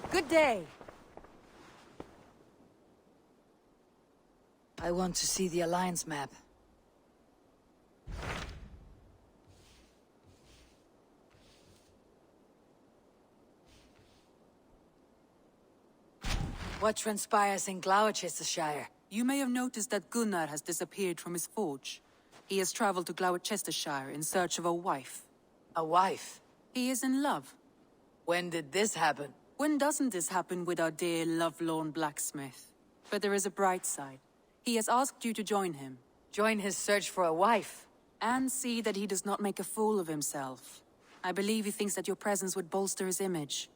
Good day. I want to see the Alliance map. What transpires in Gloucestershire? You may have noticed that Gunnar has disappeared from his forge. He has traveled to Gloucestershire in search of a wife. A wife? He is in love. When did this happen? When doesn't this happen with our dear lovelorn blacksmith? But there is a bright side. He has asked you to join him. Join his search for a wife? And see that he does not make a fool of himself. I believe he thinks that your presence would bolster his image.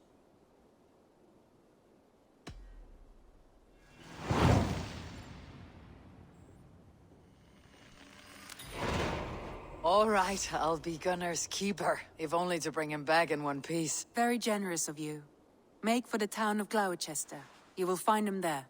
All right, I'll be Gunnar's keeper, if only to bring him back in one piece. Very generous of you. Make for the town of Gloucester. You will find him there.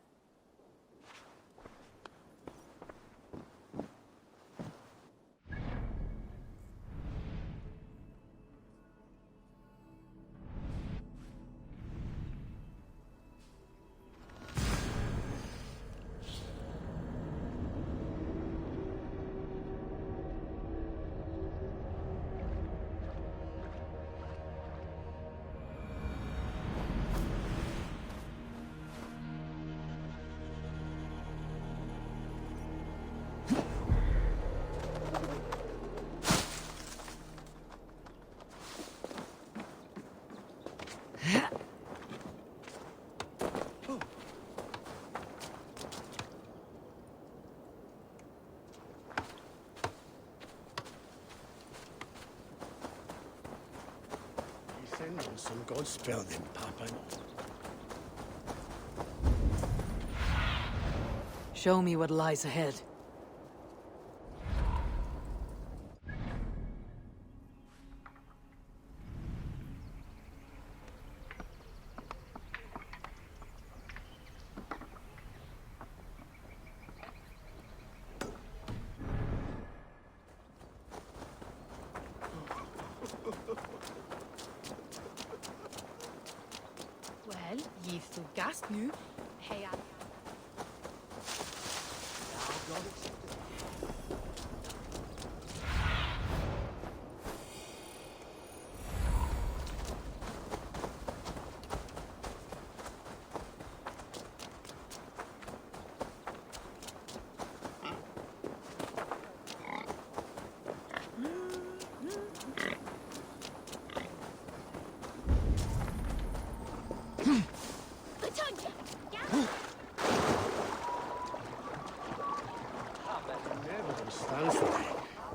Some god spell then, Papa. Show me what lies ahead. Wel, gift du gast nu? Hej,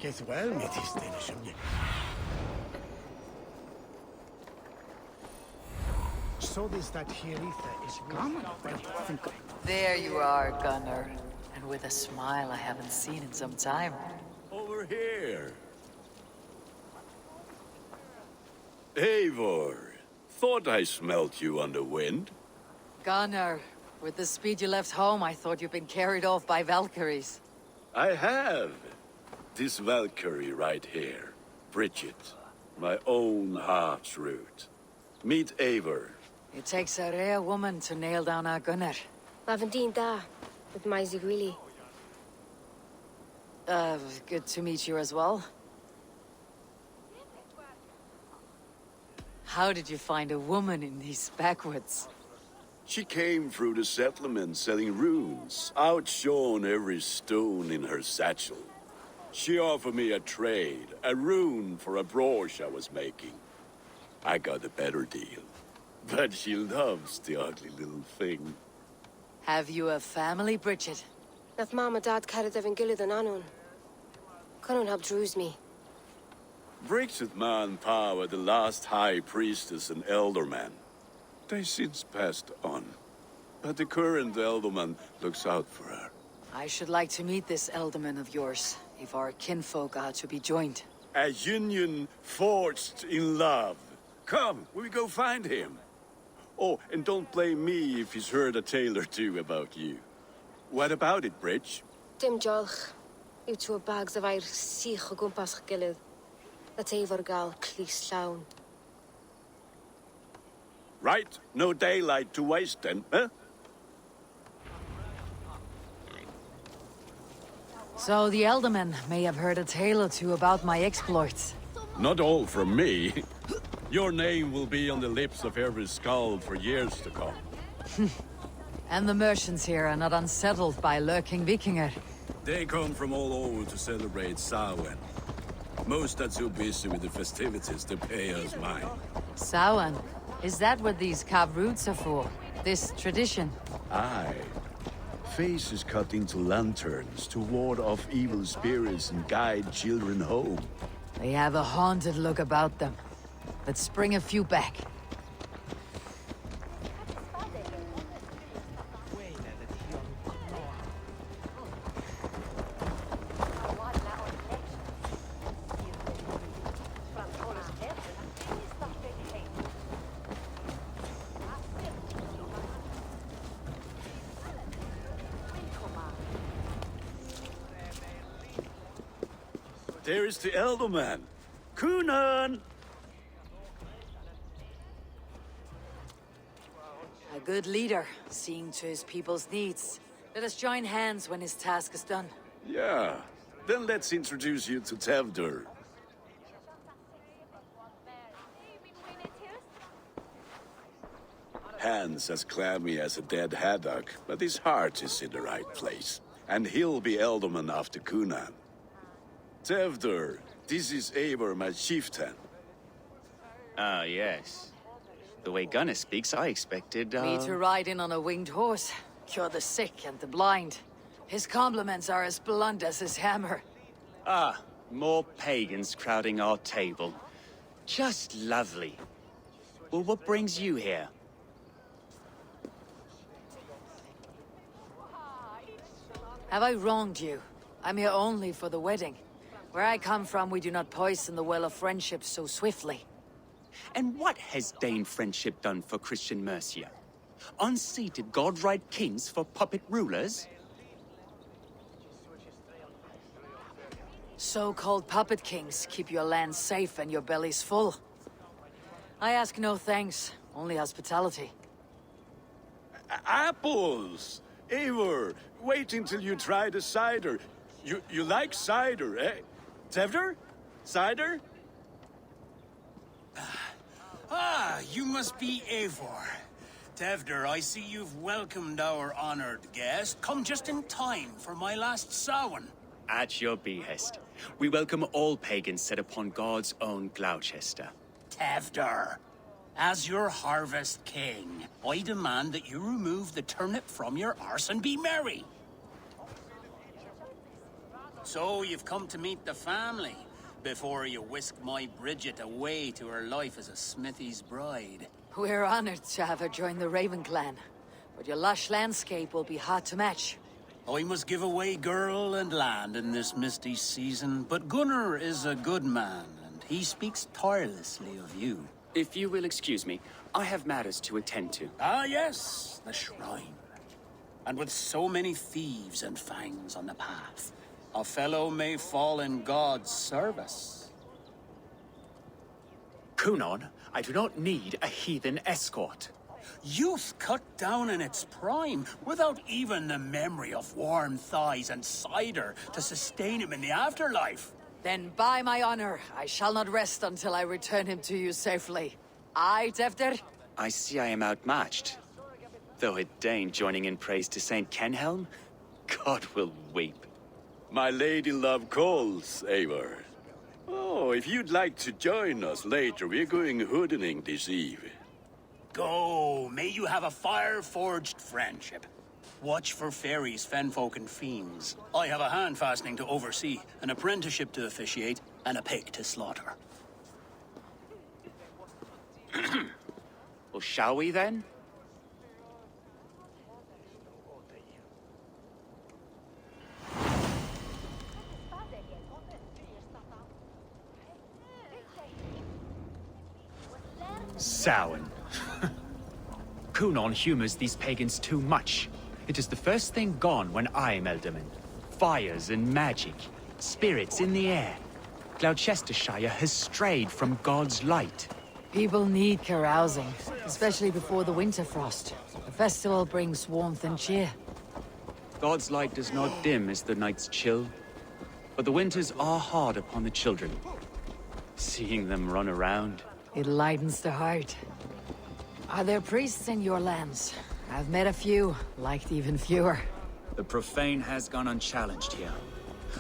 Get well med det stille som jeg. So this that here ether is gone. There you are, Gunnar. And with a smile I haven't seen in some time. Over here. Eivor. Thought I smelt you on the wind. Gunnar, with the speed you left home, I thought you'd been carried off by Valkyries. I have. This Valkyrie right here. Bridget. My own heart's root. Meet Eivor. It takes a rare woman to nail down our Gunnar. Lavendine da, with my Zigrili. Good to meet you as well. How did you find a woman in these backwoods? She came through the settlement selling runes, outshone every stone in her satchel. She offered me a trade, a rune for a brooch I was making. I got a better deal. But she loves the ugly little thing. Have you a family, Bridget? Nath mama dad carried evan gilid an anun. Couldn't help druise me. Bridget man Pa were the last high priestess and elderman. They since passed on. But the current elderman looks out for her. I should like to meet this elderman of yours, if our kinfolk are to be joined. A union forged in love. Come, we go find him. Oh, and don't blame me if he's heard a tale or two about you. What about it, Bridge? Dim jolch. You two bags of air sich o gwmpas gilid. That Eivor gal clis llawn. Right? No daylight to waste then, huh? So the Eldermen may have heard a tale or two about my exploits. Not all from me. Your name will be on the lips of every skald for years to come. And the merchants here are not unsettled by lurking Vikinger. They come from all over to celebrate Samhain. Most are too busy with the festivities to pay us mind. Samhain? Is that what these carved roots are for? This tradition? Aye. Faces cut into lanterns to ward off evil spirits and guide children home. They have a haunted look about them. Let's bring a few back. There is the elder man. Kunan! A good leader, seeing to his people's needs. Let us join hands when his task is done. Yeah. Then let's introduce you to Tevdur. Hands as clammy as a dead haddock, but his heart is in the right place. And he'll be Elderman after Kunan. Tevdur, this is Eivor, my chieftain. Ah, yes. The way Gunnar speaks, I expected, Me to ride in on a winged horse, cure the sick and the blind. His compliments are as blunt as his hammer. Ah, more pagans crowding our table. Just lovely. Well, what brings you here? Have I wronged you? I'm here only for the wedding. Where I come from, we do not poison the well of friendship so swiftly. And what has Dane friendship done for Christian Mercia? Unseated godright kings for puppet rulers? So-called puppet kings keep your lands safe and your bellies full. I ask no thanks, only hospitality. Apples! Eivor, wait until you try the cider. You like cider, eh? Tevdur? Cider? Ah, you must be Eivor. Tevdur, I see you've welcomed our honored guest. Come just in time for my last Samhain. At your behest. We welcome all pagans set upon God's own Gloucester. Tevdur, as your harvest king, I demand that you remove the turnip from your arse and be merry. So you've come to meet the family before you whisk my Bridget away to her life as a smithy's bride. We're honored to have her join the Raven clan, but your lush landscape will be hard to match. I must give away girl and land in this misty season, but Gunnar is a good man, and he speaks tirelessly of you. If you will excuse me, I have matters to attend to. Ah, yes, the shrine. And with so many thieves and fangs on the path, a fellow may fall in God's service. Kunan, I do not need a heathen escort. Youth cut down in its prime, without even the memory of warm thighs and cider to sustain him in the afterlife. Then by my honor, I shall not rest until I return him to you safely. Aye, Tevdur? I see I am outmatched. Though a Dane joining in praise to Saint Kenhelm, God will weep. My lady love calls, Eivor. Oh, if you'd like to join us later, we're going hoodening this eve. Go, may you have a fire-forged friendship. Watch for fairies, fenfolk, and fiends. I have a hand fastening to oversee, an apprenticeship to officiate, and a pig to slaughter. Well, shall we then? Samhain. Kunan humors these pagans too much. It is the first thing gone when I am Elderman. Fires and magic, spirits in the air. Gloucestershire has strayed from God's light. People need carousing, especially before the winter frost. The festival brings warmth and cheer. God's light does not dim as the nights chill, but the winters are hard upon the children. Seeing them run around. It lightens the heart. Are there priests in your lands? I've met a few, liked even fewer. The profane has gone unchallenged here.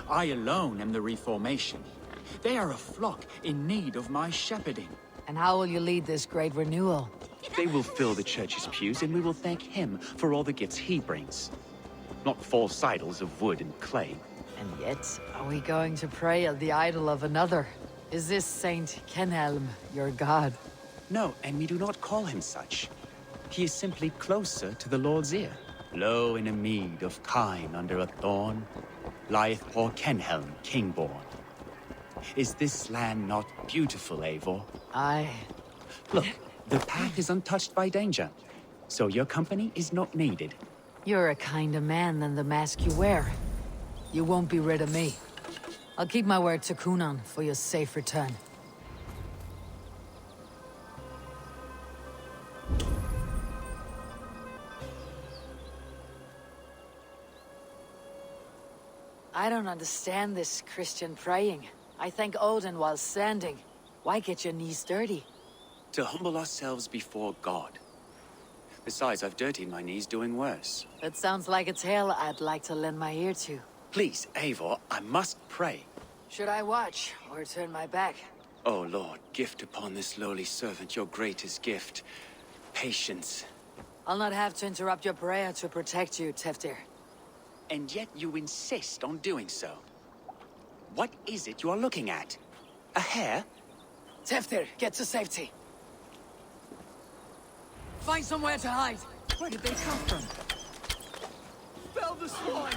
I alone am the reformation. They are a flock in need of my shepherding. And how will you lead this great renewal? They will fill the church's pews, and we will thank him for all the gifts he brings. Not false idols of wood and clay. And yet, are we going to pray at the idol of another? Is this Saint Kenelm your god? No, and we do not call him such. He is simply closer to the Lord's ear. Low in a mead of kine under a thorn, lieth poor Kenhelm, king-born. Is this land not beautiful, Eivor? Aye. Look, the path is untouched by danger, so your company is not needed. You're a kinder man than the mask you wear. You won't be rid of me. I'll keep my word to Kunan for your safe return. I don't understand this Christian praying. I thank Odin while standing. Why get your knees dirty? To humble ourselves before God. Besides, I've dirtied my knees doing worse. That sounds like a tale I'd like to lend my ear to. Please, Eivor, I must pray. Should I watch, or turn my back? Oh Lord, gift upon this lowly servant your greatest gift. Patience. I'll not have to interrupt your prayer to protect you, Teftir. And yet you insist on doing so. What is it you are looking at? A hare? Teftir, get to safety. Find somewhere to hide. Where did they come from? Fell the swine!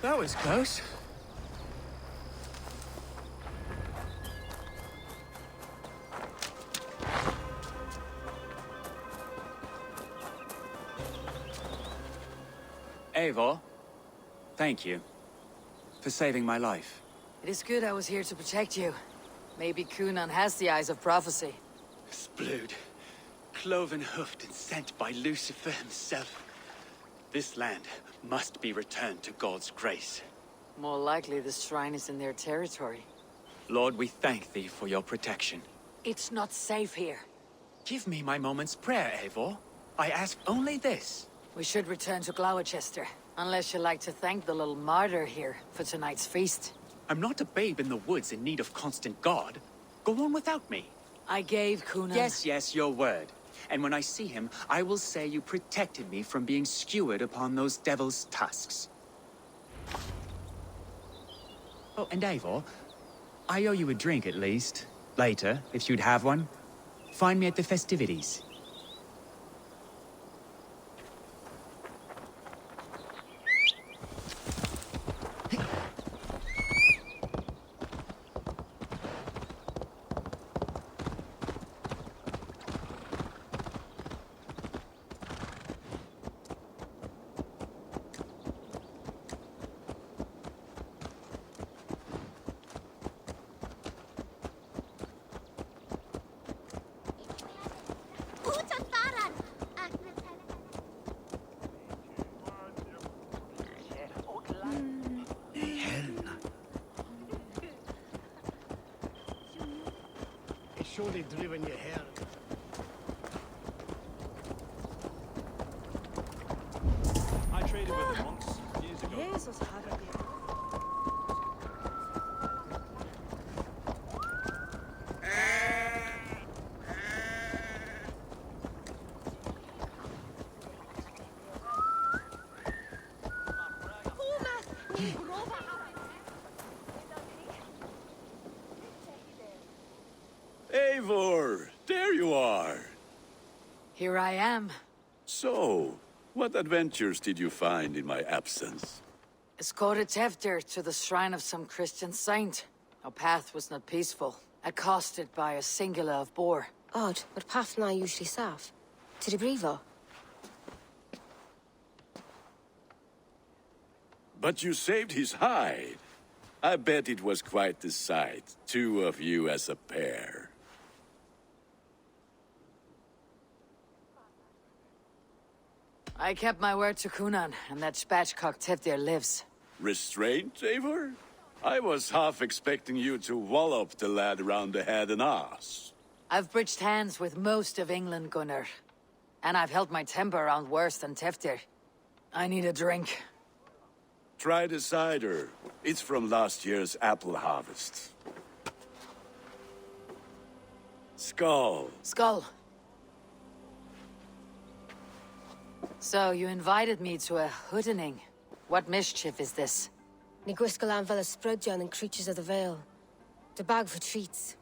That was close. Eivor, thank you for saving my life. It is good I was here to protect you. Maybe Kunan has the eyes of prophecy. Splood, cloven-hoofed and sent by Lucifer himself. This land must be returned to God's grace. More likely the shrine is in their territory. Lord, we thank thee for your protection. It's not safe here. Give me my moment's prayer, Eivor. I ask only this. We should return to Gloucester, unless you'd like to thank the little martyr here for tonight's feast. I'm not a babe in the woods in need of constant guard. Go on without me. I gave Kunan... Yes, your word. And when I see him, I will say you protected me from being skewered upon those devil's tusks. Oh, and Eivor, I owe you a drink at least. Later, if you'd have one. Find me at the festivities. Surely driven your hair. I traded with them once, years ago. Eivor, there you are. Here I am. So, what adventures did you find in my absence? Escorted Teftir to the shrine of some Christian saint. Our path was not peaceful. Accosted by a singular of boar. Odd, but path na usually saff. To the brievo. But you saved his hide. I bet it was quite the sight, two of you as a pair. I kept my word to Cunan, and that spatchcock Teftir lives. Restraint, Eivor? I was half expecting you to wallop the lad around the head and ass. I've bridged hands with most of England, Gunnar. And I've held my temper around worse than Teftir. I need a drink. Try the cider. It's from last year's apple harvest. Skull. Skull. So, you invited me to a hoodening. What mischief is this? Ni gwisgal an fel a sprudjan and creatures of the Vale. The bag for treats.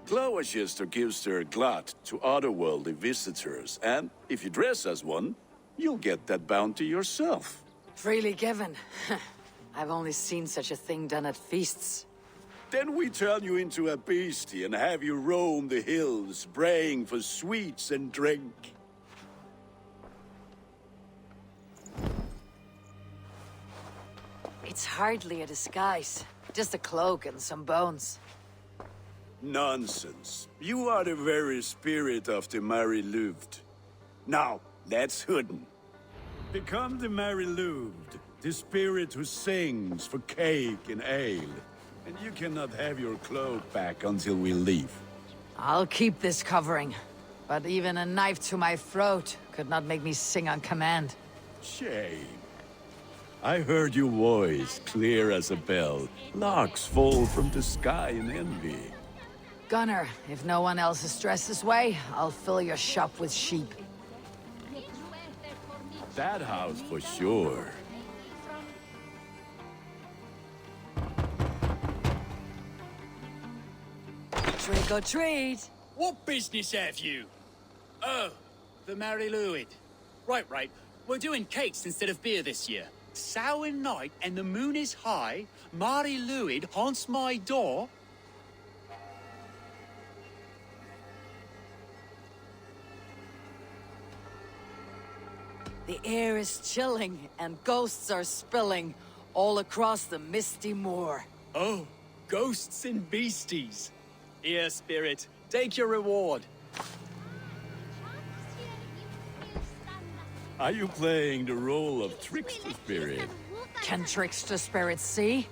Cloachester gives their glut to otherworldly visitors, and if you dress as one, you'll get that bounty yourself. Freely given. I've only seen such a thing done at feasts. Then we turn you into a beastie and have you roam the hills, braying for sweets and drink. It's hardly a disguise. Just a cloak and some bones. Nonsense. You are the very spirit of the Mary Louved. Now, let's hooden. Become the Mary Louved, the spirit who sings for cake and ale. And you cannot have your cloak back until we leave. I'll keep this covering. But even a knife to my throat could not make me sing on command. Shame. I heard your voice clear as a bell. Larks fall from the sky in envy. Gunnar, if no one else is dressed this way, I'll fill your shop with sheep. That house for sure. Trick or treat! What business have you? Oh, the Mary Louid. Right. We're doing cakes instead of beer this year. Samhain night and the moon is high. Mary Louid haunts my door. The air is chilling and ghosts are spilling all across the misty moor. Oh, ghosts and beasties. Here, spirit, take your reward. Are you playing the role of trickster spirit? Can trickster spirits see?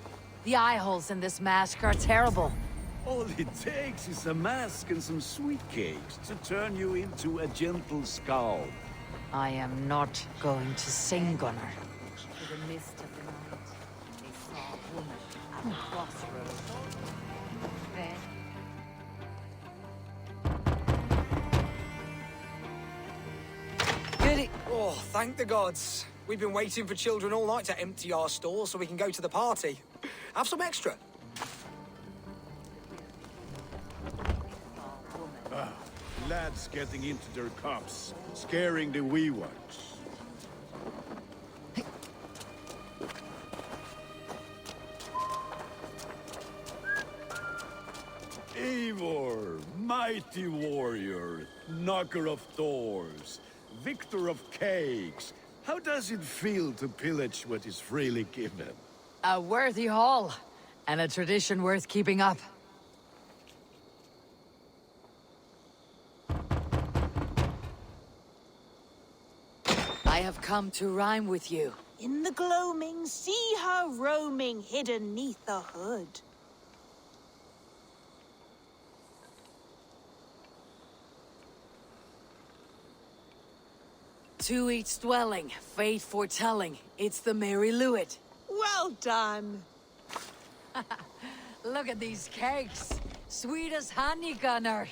The eye holes in this mask are terrible. All it takes is a mask and some sweet cakes to turn you into a gentle skull. I am not going to sing, Gunnar. To the mist of the night, they saw a woman at the crossroads. Then... Goody! Oh, thank the gods. We've been waiting for children all night to empty our stores so we can go to the party. Have some extra. Lads getting into their cups, scaring the wee ones. Eivor, mighty warrior, knocker of doors, victor of cakes. How does it feel to pillage what is freely given? A worthy haul, and a tradition worth keeping up. I have come to rhyme with you. In the gloaming, see her roaming, hidden neath the hood. To each dwelling, fate foretelling, it's the Mary Louid. Well done. Look at these cakes. Sweet as honey, Gunnar.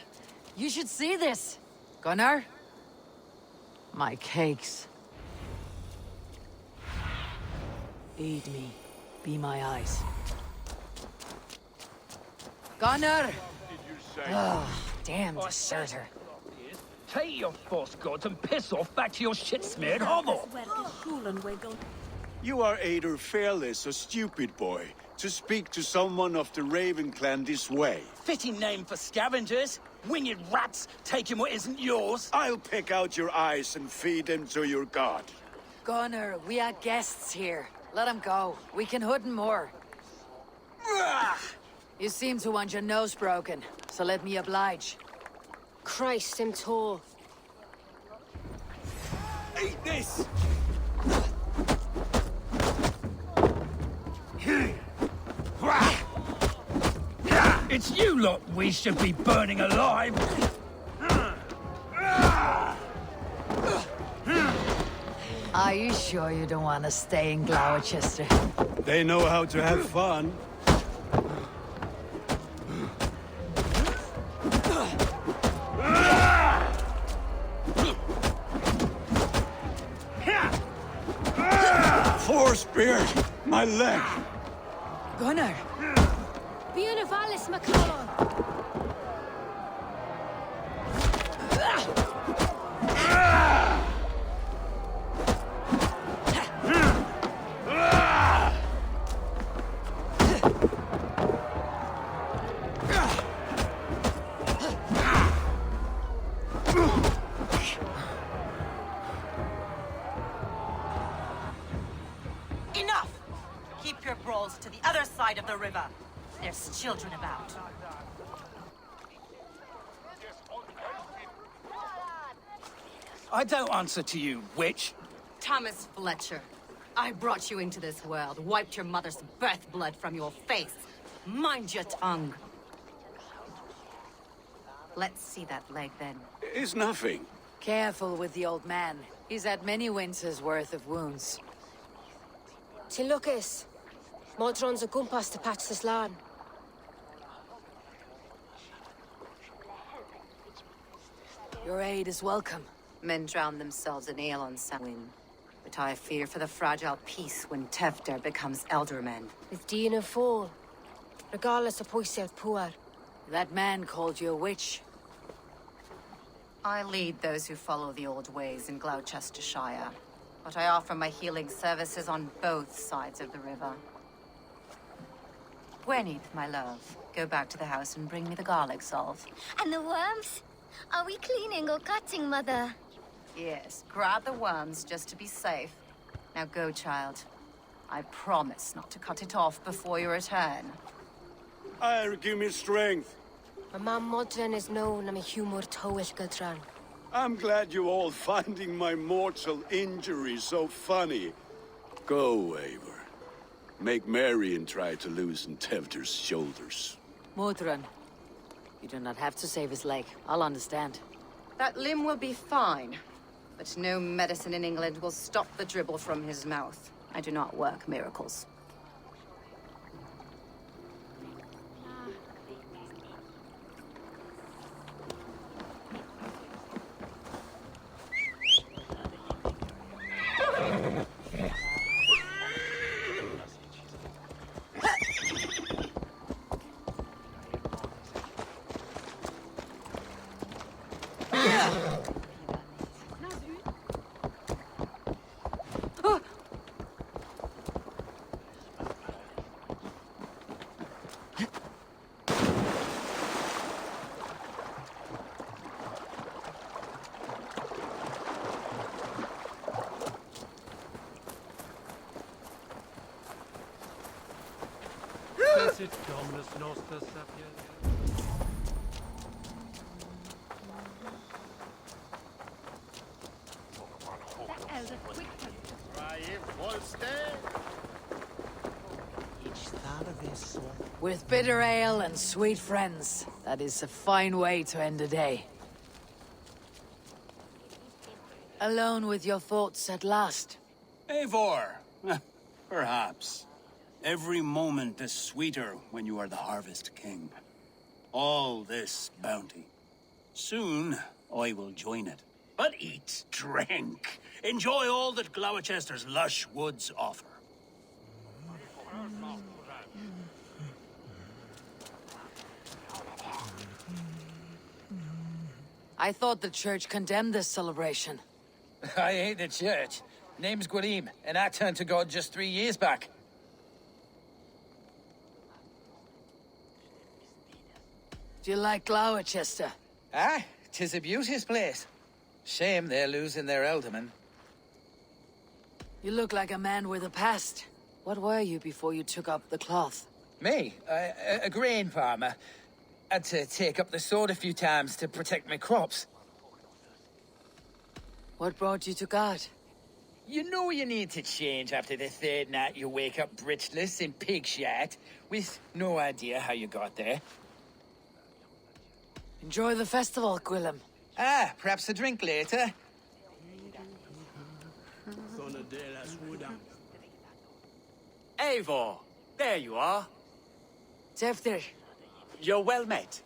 You should see this. Gunnar? My cakes. Aid me. Be my eyes. Gunnar! Oh, damn deserter. Take your false gods and piss off back to your shit-smeared hovel! You are either fearless or stupid, boy, to speak to someone of the Raven clan this way. Fitting name for scavengers. Winged rats taking what isn't yours. I'll pick out your eyes and feed them to your god. Gunnar, we are guests here. Let him go. We can hood him more. You seem to want your nose broken, so let me oblige. Christ, him tall. Eat this! It's you lot we should be burning alive. Are you sure you don't want to stay in Gloucester? They know how to have fun. Four spears! My leg! Gunnar! Bionavalis McCallum! Enough! Keep your brawls to the other side of the river. There's children about. I don't answer to you, witch. Thomas Fletcher, I brought you into this world, wiped your mother's birth blood from your face. Mind your tongue. Let's see that leg, then. It's nothing. Careful with the old man. He's had many winters' worth of wounds. Till Lucas. Modron's a gumpas to patch this land. Your aid is welcome. Men drown themselves in ale on Samhain. But I fear for the fragile peace when Tevder becomes eldermen. With Dean and fall. Regardless of Poisier Puar. That man called you a witch. I lead those who follow the old ways in Gloucestershire. But I offer my healing services on both sides of the river. Gwenith, my love, go back to the house and bring me the garlic salve. And the worms? Are we cleaning or cutting, Mother? Yes, grab the worms just to be safe. Now go, child. I promise not to cut it off before you return. Give me strength. My mam Modron is known am a humor towish Gudran. I'm glad you all finding my mortal injury so funny. Go, Eivor. Make merry and try to loosen Tevder's shoulders. Modron, you do not have to save his leg. I'll understand. That limb will be fine. But no medicine in England will stop the dribble from his mouth. I do not work miracles. With bitter ale and sweet friends, that is a fine way to end a day. Alone with your thoughts at last. Eivor, perhaps. Every moment is sweeter when you are the Harvest King. All this bounty. Soon, I will join it. But eat, drink, enjoy all that Gloucester's lush woods offer. I thought the church condemned this celebration. I hate the church. Name's Gwalim, and I turned to God just 3 years back. Do you like Gloucester? Ah, 'tis a beauteous place. Shame they're losing their alderman. You look like a man with a past. What were you before you took up the cloth? Me? A grain farmer. Had to take up the sword a few times to protect my crops. What brought you to God? You know you need to change after the third night you wake up breechless in pig shat, with no idea how you got there. Enjoy the festival, Gwillem. Ah, perhaps a drink later. Eivor, there you are. Tefter. You're well met.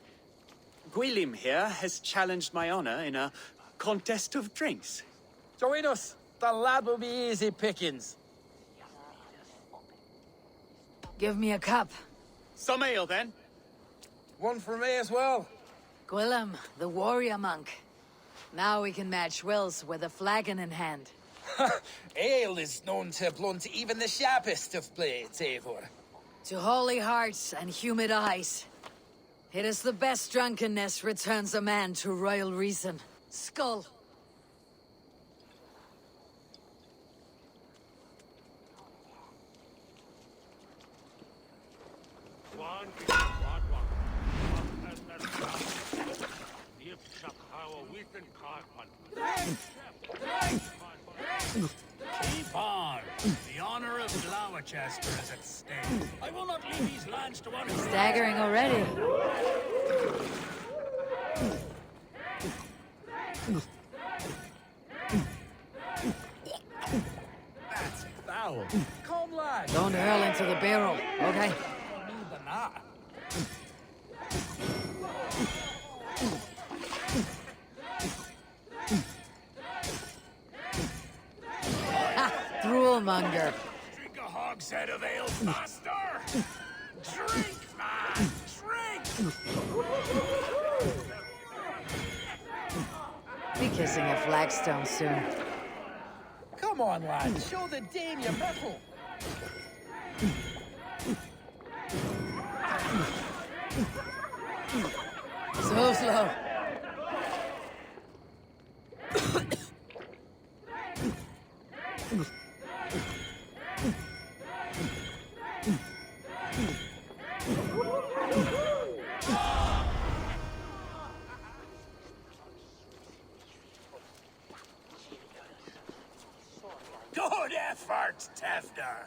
Gwilym here has challenged my honor in a contest of drinks. Join us. The lad will be easy pickings. Give me a cup. Some ale, then. One for me as well. Gwillem, the warrior monk. Now we can match wills with a flagon in hand. Ale is known to blunt even the sharpest of blades, Eivor. To holy hearts and humid eyes. It is the best drunkenness returns a man to royal reason. Skull. Keep on. The honor of Gloucester is at stake. I will not leave these lands to one who... Staggering already. That's foul. Come, lad. Don't hurl into the barrel, okay? Droolmonger. Drink a hogshead of ale faster! Drink, man! Drink! Be kissing a flagstone soon. Come on, lad. Show the dame your mettle. So slow. Good effort, Tefter.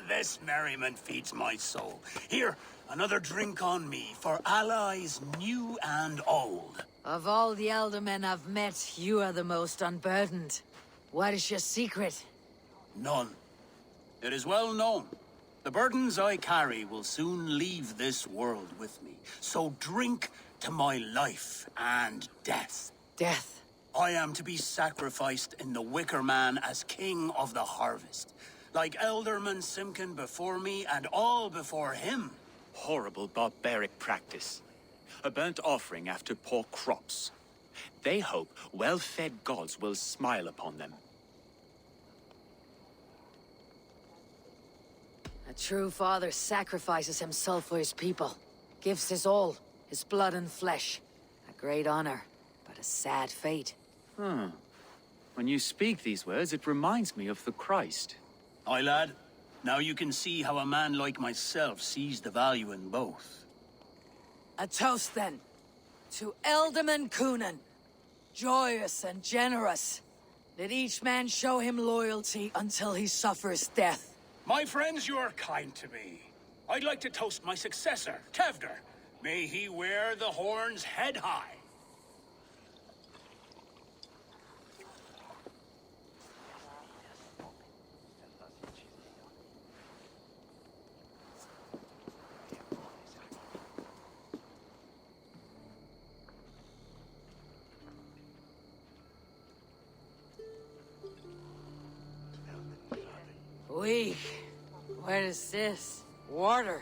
This merriment feeds my soul. Here, another drink on me for allies new and old. Of all the elder men I've met, you are the most unburdened. What is your secret? None. It is well known. The burdens I carry will soon leave this world with me. So drink to my life and death. Death? I am to be sacrificed in the Wicker Man as king of the harvest. Like Elderman Simkin before me and all before him. Horrible barbaric practice. A burnt offering after poor crops. They hope well-fed gods will smile upon them. A true father sacrifices himself for his people. Gives his all, his blood and flesh. A great honor, but a sad fate. When you speak these words, it reminds me of the Christ. Aye, lad. Now you can see how a man like myself sees the value in both. A toast, then. To Elderman Coonan. Joyous and generous. Let each man show him loyalty until he suffers death. My friends, you are kind to me. I'd like to toast my successor, Tefter. May he wear the horns head high. Weak. What is this? Water.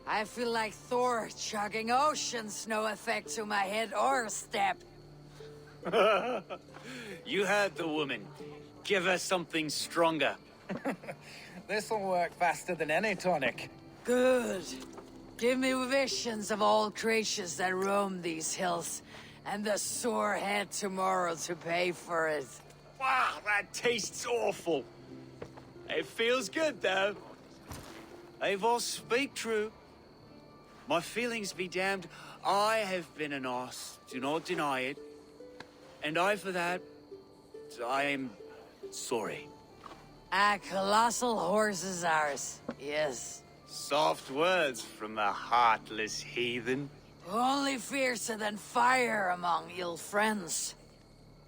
I feel like Thor chugging oceans. No effect to my head or step. You heard the woman. Give her something stronger. This'll work faster than any tonic. Good. Give me visions of all creatures that roam these hills, and the sore head tomorrow to pay for it. Wow, that tastes awful. It feels good, though. Eivor, speak true. My feelings be damned. I have been an arse, do not deny it. And I, for that, I am sorry. A colossal horse is ours, yes. Soft words from a heartless heathen. Only fiercer than fire among ill friends.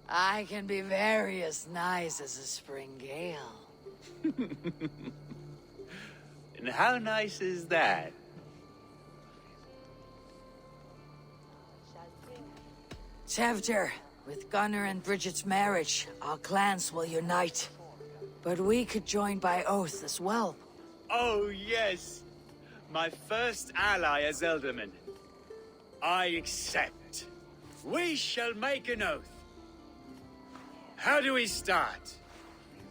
I can be very as nice as a spring gale. And how nice is that? Tevdir, with Gunnar and Bridget's marriage, our clans will unite. But we could join by oath as well. Oh, yes. My first ally as Elderman. I accept. We shall make an oath. How do we start?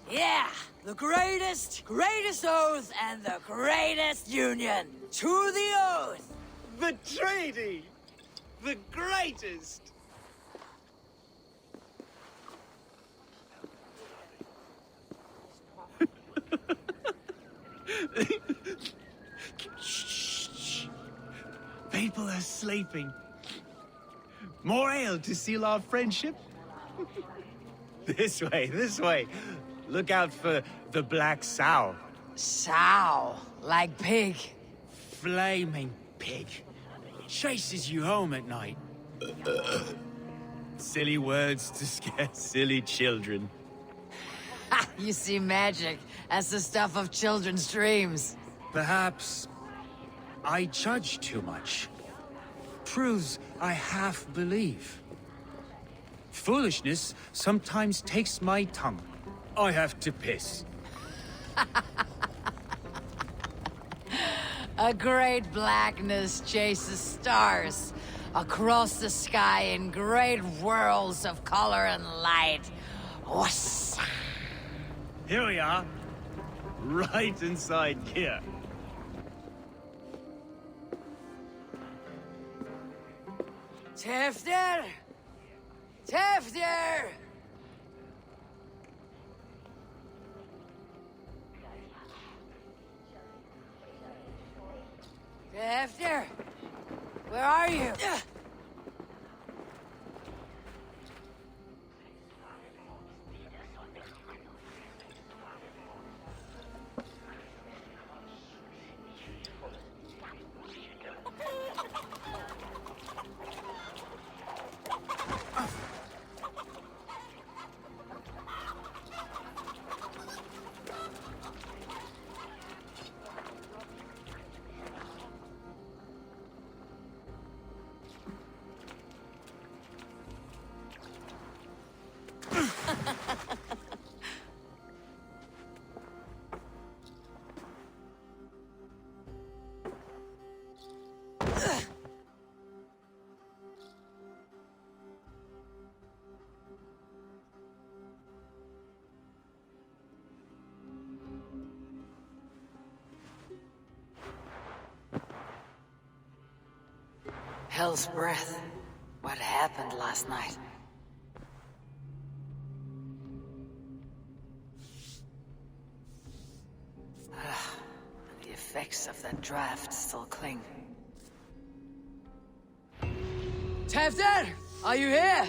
Yeah! The greatest oath and the greatest union! To the oath! The treaty! The greatest! Shh. People are sleeping. More ale to seal our friendship? This way. Look out for the black sow. Sow? Like pig? Flaming pig. Chases you home at night. Silly words to scare silly children. You see magic as the stuff of children's dreams. Perhaps I judge too much. Proves I half believe. Foolishness sometimes takes my tongue. I have to piss. A great blackness chases stars across the sky in great whirls of color and light. Whoosh! Here we are. Right inside here. Tevdir! Tevdir! Tevdir! Where are you? Hell's breath. What happened last night? The effects of that draft still cling. Tevdir! Are you here?